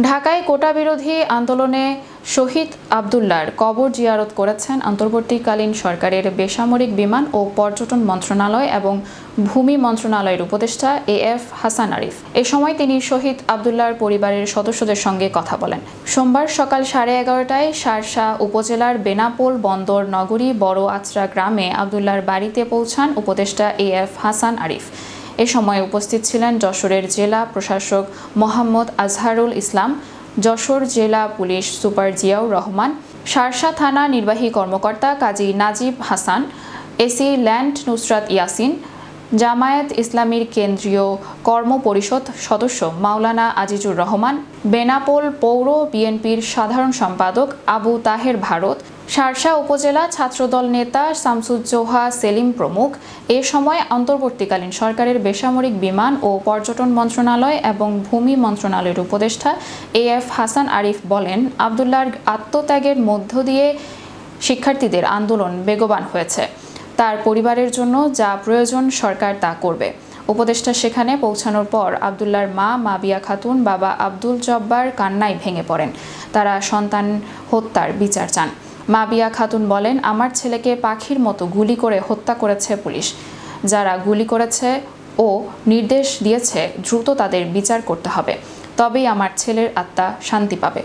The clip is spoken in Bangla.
ঢাকায় কোটা বিরোধী আন্দোলনে শহীদ আবদুল্লাহর কবর জিয়ারত করেছেন অন্তর্বর্তীকালীন সরকারের বেসামরিক বিমান ও পর্যটন মন্ত্রণালয় এবং ভূমি মন্ত্রণালয়ের উপদেষ্টা এএফ হাসান আরিফ। এ সময় তিনি শহীদ আবদুল্লাহর পরিবারের সদস্যদের সঙ্গে কথা বলেন। সোমবার সকাল 11:30টায় শার্শা উপজেলার বেনাপোল বন্দর নগরী বড় আচরা গ্রামে আবদুল্লাহর বাড়িতে পৌঁছান উপদেষ্টা এএফ হাসান আরিফ। এ সময় উপস্থিত ছিলেন যশোরের জেলা প্রশাসক মোহাম্মদ আজহারুল ইসলাম, যশোর জেলা পুলিশ সুপার জিয়াউর রহমান, শার্শা থানা নির্বাহী কর্মকর্তা কাজী নাজিব হাসান, এসি ল্যান্ড নুসরাত ইয়াসিন, জামায়াত ইসলামীর কেন্দ্রীয় কর্ম পরিষদ সদস্য মাওলানা আজিজুর রহমান, বেনাপোল পৌর বিএনপির সাধারণ সম্পাদক আবু তাহের ভারত, শার্শা উপজেলা ছাত্রদল নেতা শামসুজ্জোহা সেলিম প্রমুখ। এ সময় অন্তর্বর্তীকালীন সরকারের বেসামরিক বিমান ও পর্যটন মন্ত্রণালয় এবং ভূমি মন্ত্রণালয়ের উপদেষ্টা এএফ হাসান আরিফ বলেন, আবদুল্লাহর আত্মত্যাগের মধ্য দিয়ে শিক্ষার্থীদের আন্দোলন বেগবান হয়েছে। তার পরিবারের জন্য যা প্রয়োজন সরকার তা করবে। উপদেষ্টা সেখানে পৌঁছানোর পর আবদুল্লাহর মা মাবিয়া খাতুন, বাবা আব্দুল জব্বার কান্নায় ভেঙে পড়েন। তারা সন্তান হত্যার বিচার চান। মাবিয়া খাতুন বলেন, আমার ছেলেকে পাখির মতো গুলি করে হত্যা করেছে পুলিশ। যারা গুলি করেছে ও নির্দেশ দিয়েছে দ্রুত তাদের বিচার করতে হবে, তবেই আমার ছেলের আত্মা শান্তি পাবে।